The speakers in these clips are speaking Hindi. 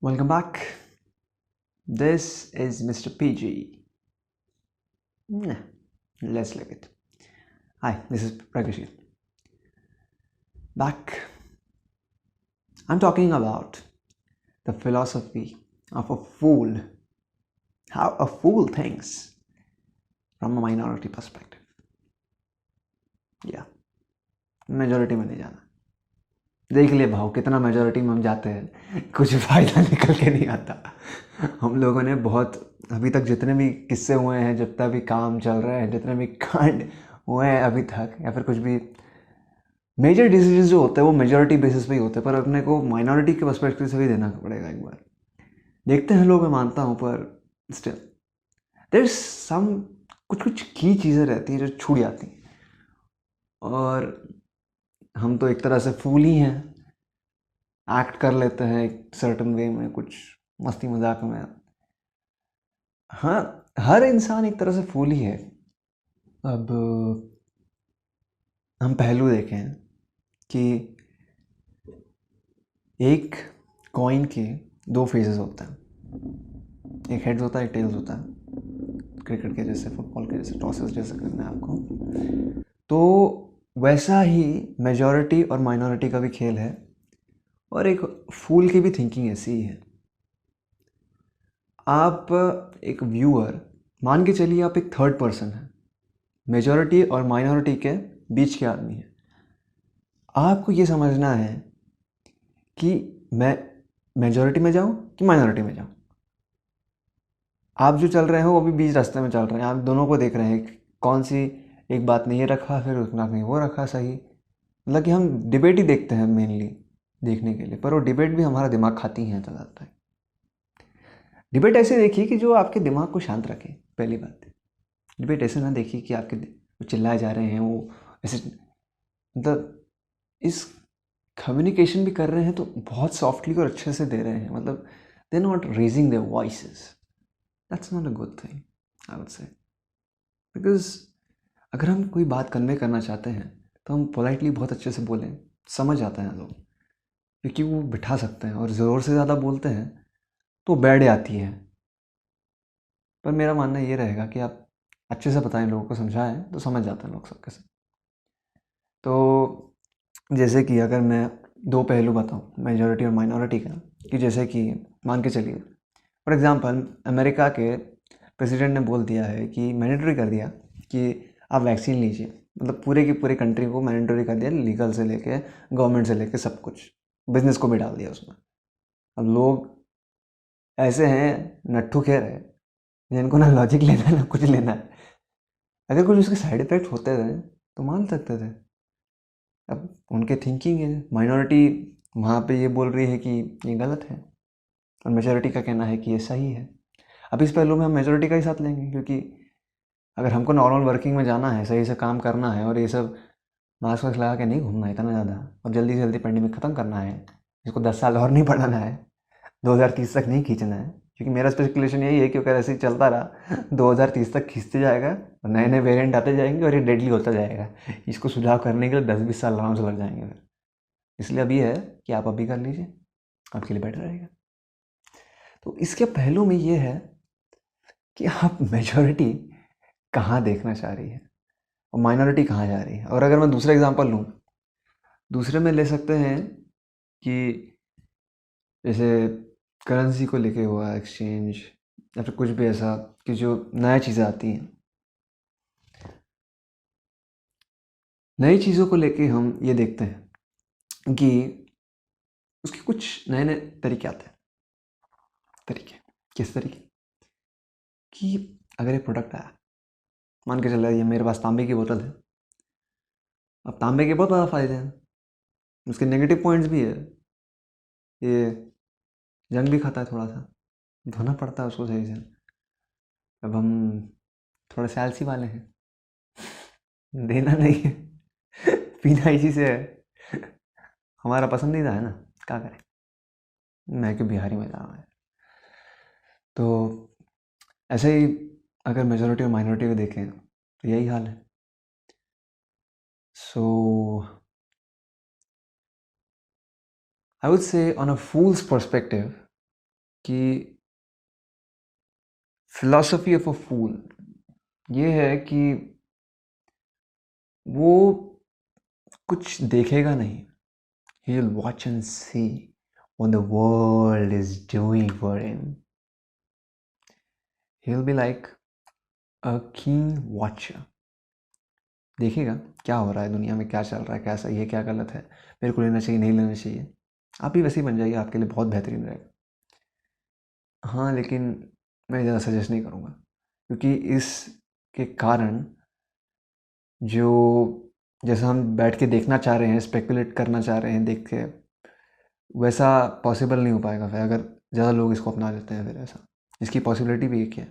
Welcome back. This is Mr. PG. Nah, let's leave it. Hi, this is Prakashi. Back. I'm talking about the philosophy of a fool. How a fool thinks from a minority perspective. Yeah, majority में नहीं जाना. देख लिए भाव कितना मेजोरिटी में हम जाते हैं, कुछ फ़ायदा निकल के नहीं आता. हम लोगों ने बहुत अभी तक जितने भी किस्से हुए हैं, जितना भी काम चल रहा है, जितने भी कांड हुए हैं अभी तक, या फिर कुछ भी मेजर डिसीजन जो होते हैं वो मेजोरिटी बेसिस पे ही होते हैं, पर अपने को माइनॉरिटी के पर्सपेक्टिव से भी देना पड़ेगा एक बार. देखते हैं लोग, मैं मानता हूँ, पर स्टिल देयर इज सम कुछ कुछ की चीज़ें रहती हैं जो छूट जाती हैं. और हम तो एक तरह से फूल ही हैं, एक्ट कर लेते हैं एक सर्टन वे में, कुछ मस्ती मजाक में. हाँ, हर इंसान एक तरह से फूल ही है. अब हम पहलू देखें कि एक कॉइन के दो फेसेस होते हैं. एक हेड्स होता है, एक टेल्स होता है. क्रिकेट के जैसे, फुटबॉल के जैसे, टॉसेस जैसे करना है आपको. तो वैसा ही मेजॉरिटी और माइनॉरिटी का भी खेल है, और एक फूल की भी थिंकिंग ऐसी ही है. आप एक व्यूअर मान के चलिए, आप एक थर्ड पर्सन है, मेजॉरिटी और माइनॉरिटी के बीच के आदमी है. आपको ये समझना है कि मैं मेजॉरिटी में जाऊं कि माइनॉरिटी में जाऊं. आप जो चल रहे हो वो भी बीच रास्ते में चल रहे हैं. आप दोनों को देख रहे हैं, कौन सी एक बात नहीं ये रखा, फिर उतना नहीं वो रखा सही. मतलब कि हम डिबेट ही देखते हैं मेनली देखने के लिए, पर वो डिबेट भी हमारा दिमाग खाती हैं ज़्यादातर. डिबेट ऐसे देखिए कि जो आपके दिमाग को शांत रखे. पहली बात, डिबेट ऐसे ना देखिए कि आपके वो चिल्लाए जा रहे हैं, वो ऐसे, मतलब इस कम्युनिकेशन भी कर रहे हैं तो बहुत सॉफ्टली और अच्छे से दे रहे हैं. मतलब they not raising their voices. That's not a good thing, I would से. बिकॉज अगर हम कोई बात कन्वे करना चाहते हैं तो हम पोलाइटली बहुत अच्छे से बोलें, समझ जाते हैं लोग, क्योंकि वो बिठा सकते हैं. और ज़ोर से ज़्यादा बोलते हैं तो बैठ जाती है. पर मेरा मानना ये रहेगा कि आप अच्छे से बताएं, लोगों को समझाएं, तो समझ जाते हैं लोग सबके सब. तो जैसे कि अगर मैं दो पहलू बताऊं मेजॉरिटी और माइनॉरिटी का, कि जैसे कि मान के चलिए फॉर एग्जांपल अमेरिका के प्रेसिडेंट ने बोल दिया है कि मैंडेटरी कर दिया कि आप वैक्सीन लीजिए. मतलब पूरे की पूरी कंट्री को मैंडेटरी कर दिया, लीगल से लेके गवर्नमेंट से लेके सब कुछ, बिजनेस को भी डाल दिया उसमें. अब लोग ऐसे हैं, नट्ठू खेर है, जिनको ना लॉजिक लेना है ना कुछ लेना है. अगर कुछ उसके साइड इफेक्ट होते थे तो मान सकते थे. अब उनके थिंकिंग है. माइनॉरिटी वहाँ पे ये बोल रही है कि ये गलत है, और मेजॉरिटी का कहना है कि ये सही है. अब इस पहलू में हम मेजॉरिटी का ही साथ लेंगे, क्योंकि अगर हमको नॉर्मल वर्किंग में जाना है, सही से काम करना है, और ये सब मास्क वास्क लगा के नहीं घूमना इतना ज़्यादा, और जल्दी से जल्दी पेंडेमिक ख़त्म करना है, इसको 10 साल और नहीं बढ़ाना है, 2030 तक नहीं खींचना है. क्योंकि मेरा स्पेकुलेशन यही है कि अगर ऐसे ही चलता रहा 2030 तक खींचते जाएगा, और नए नए वेरिएंट आते जाएंगे, और ये डेडली होता जाएगा. इसको सुझाव करने के लिए 10-20 साल आराम से लग जाएंगे फिर. इसलिए अभी है कि आप अभी कर लीजिए, आपके लिए बेटर रहेगा. तो इसके पहलू में ये है कि आप मेजॉरिटी कहाँ देखना चाह रही है और माइनॉरिटी कहाँ जा रही है. और अगर मैं दूसरा एग्जांपल लूँ, दूसरे में ले सकते हैं कि जैसे करेंसी को लेके हुआ एक्सचेंज, या फिर कुछ भी ऐसा कि जो नया चीज़ें आती हैं, नई चीज़ों को लेके हम ये देखते हैं कि उसके कुछ नए नए तरीके आते हैं. तरीके किस तरीके कि अगर एक प्रोडक्ट आया, मान के चला ये मेरे पास तांबे की बोतल है. अब तांबे के बहुत ज़्यादा फ़ायदे हैं, उसके नेगेटिव पॉइंट्स भी है. ये जंग भी खाता है, थोड़ा सा धोना पड़ता है उसको सही से. अब हम थोड़े से आलसी वाले हैं, देना नहीं है, पीना इसी से है, हमारा पसंदीदा है ना, क्या करें. मैं क्यों बिहारी में जा रहा हूँ. तो ऐसे ही अगर मेजोरिटी और माइनॉरिटी को देखें तो यही हाल है. So I would say on a fool's perspective, कि फिलॉसफी ऑफ अ फूल ये है कि वो कुछ देखेगा नहीं. He will watch and see what the world is doing for him. He'll be like a keen watcher. देखेगा क्या हो रहा है दुनिया में, क्या चल रहा है, क्या सही है, क्या गलत है, मेरे को लेना चाहिए, नहीं लेना चाहिए. आप भी वैसे ही बन जाइए, आपके लिए बहुत बेहतरीन रहेगा. हाँ, लेकिन मैं ज़्यादा सजेस्ट नहीं करूँगा, क्योंकि इसके कारण जो जैसा हम बैठ के देखना चाह रहे हैं, स्पेकुलेट करना चाह रहे हैं देख के, वैसा पॉसिबल नहीं हो पाएगा फिर, अगर ज़्यादा लोग इसको अपना लेते हैं. फिर ऐसा इसकी पॉसिबिलिटी भी एक है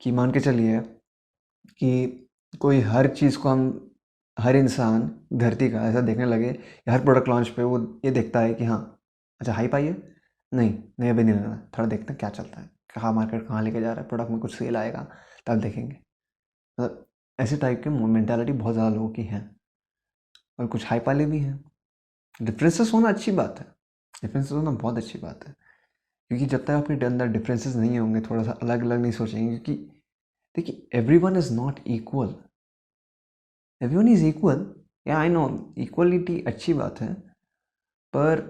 कि मान के चलिए कि कोई हर चीज़ को हम, हर इंसान धरती का ऐसा देखने लगे, हर प्रोडक्ट लॉन्च पे वो ये देखता है कि हाँ अच्छा हाइप आई है, नहीं नहीं अभी नहीं लेना, थोड़ा देखते हैं क्या चलता है, कहाँ मार्केट कहाँ लेके जा रहा है, प्रोडक्ट में कुछ सेल आएगा तब देखेंगे. मतलब ऐसे टाइप की मेंटालिटी बहुत ज़्यादा लोगों की है, और कुछ हाइप वाले भी हैं. डिफरेंसेस होना अच्छी बात है, डिफरेंसेस होना बहुत अच्छी बात है, क्योंकि जब तक आपके अंदर डिफरेंसेस नहीं होंगे, थोड़ा सा अलग अलग नहीं सोचेंगे, क्योंकि देखिए everyone is not equal, everyone is equal. या आई नो इक्वलिटी अच्छी बात है, पर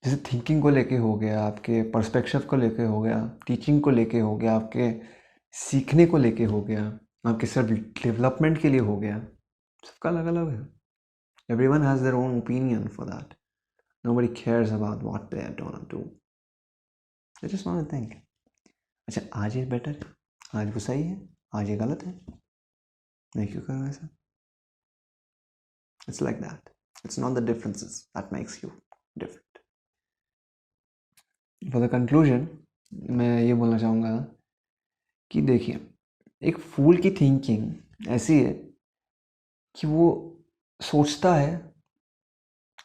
जैसे थिंकिंग को लेके हो गया, आपके पर्सपेक्टिव को लेके हो गया, टीचिंग को लेके हो गया, आपके सीखने को लेके हो गया, आपके सेल्फ डेवलपमेंट के लिए हो गया, सबका अलग अलग है. Everyone has their own opinion for that. Nobody cares about what they are gonna do. I just want to think, अच्छा आज ये बेटर है, आज वो सही है, आज ये गलत है, मैं क्यों करूँ ऐसा. It's like that. It's not the differences that makes you different. For the conclusion मैं ये बोलना चाहूँगा कि देखिए एक फूल की थिंकिंग ऐसी है कि वो सोचता है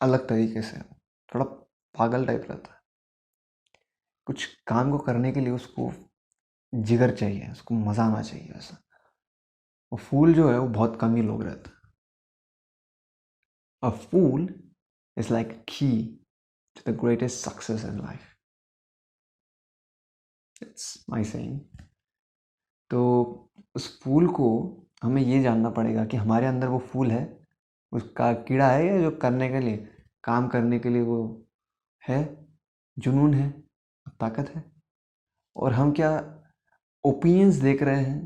अलग तरीके से, थोड़ा पागल टाइप रहता है. कुछ काम को करने के लिए उसको जिगर चाहिए, उसको मज़ा आना चाहिए ऐसा. वो फूल जो है वो बहुत कम ही लोग रहते हैं. A fool is like key to the greatest success in life. It's my saying. तो उस फूल को हमें ये जानना पड़ेगा कि हमारे अंदर वो फूल है, उसका कीड़ा है, या जो करने के लिए, काम करने के लिए वो है, जुनून है, ताकत है. और हम क्या ओपिनियंस देख रहे हैं,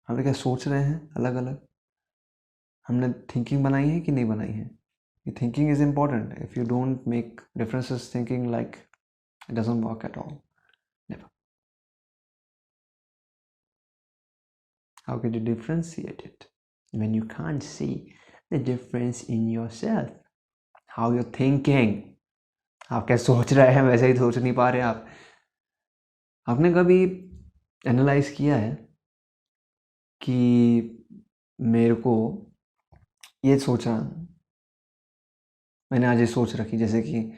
हम क्या सोच रहे हैं अलग अलग, हमने थिंकिंग बनाई है कि नहीं बनाई है. ये thinking is important. If you don't make differences thinking, like it doesn't work at all. Never. How can you differentiate it when you can't see the difference in yourself? How you're thinking. आप क्या सोच रहे हैं वैसे ही सोच नहीं पा रहे आप. आपने कभी एनालाइज किया है कि मेरे को ये सोचना, मैंने आज ये सोच रखी, जैसे कि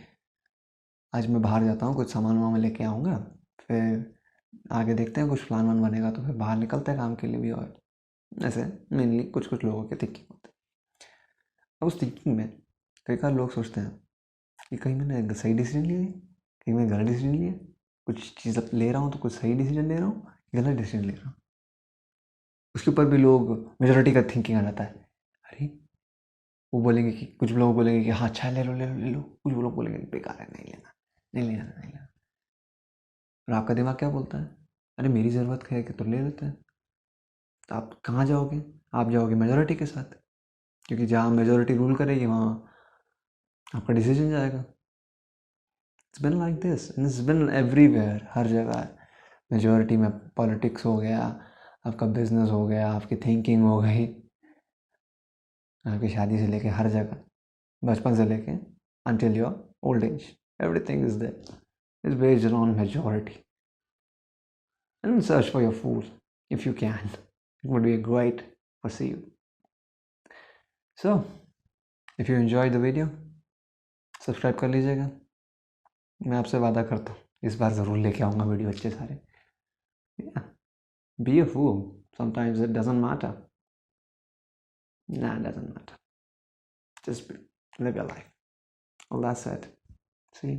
आज मैं बाहर जाता हूँ, कुछ सामान वामान लेके आऊँगा, फिर आगे देखते हैं कुछ प्लान वान बनेगा तो फिर बाहर निकलते हैं काम के लिए भी. और ऐसे मेनली कुछ कुछ लोगों के थिंकिंग होते हैं. अब उस थिंकिंग में कई बार लोग सोचते हैं कि कहीं मैंने सही डिसीजन लिया है, कहीं मैं गलत डिसीजन लिया, कुछ चीज़ अब ले रहा हूँ तो कुछ सही डिसीजन ले रहा हूँ, गलत डिसीजन ले रहा हूँ. उसके ऊपर भी लोग मेजोरिटी का थिंकिंग आ जाता है. अरे वो बोलेंगे कि, कुछ लोग बोलेंगे कि हाँ अच्छा है, ले लो ले लो ले लो, कुछ लोग बोलेंगे कि बेकार है, नहीं लेना नहीं लेना नहीं लेना. और आपका दिमाग क्या बोलता है, अरे मेरी ज़रूरत है कि तो ले लेते हैं. तो आप कहाँ जाओगे, आप जाओगे मेजोरिटी के साथ, क्योंकि जहाँ मेजोरिटी रूल करेगी वहाँ आपका डिसीजन जाएगा. It's been like this and it's been everywhere, हर जगह. मेजोरिटी में पॉलिटिक्स हो गया, आपका बिजनेस हो गया, आपकी थिंकिंग हो गई, आपकी शादी से लेके हर जगह, बचपन से लेके until your old age, everything is there, is based on majority. And search for your food if you can. It would be great for see you. So if you enjoyed the video, subscribe कर लीजिएगा. मैं आपसे वादा करता हूँ इस बार ज़रूर लेके आऊँगा वीडियो अच्छे सारे. Yeah. Be a fool. Sometimes it doesn't matter. Nah, it doesn't matter. Just live your life. Well, that's it. See?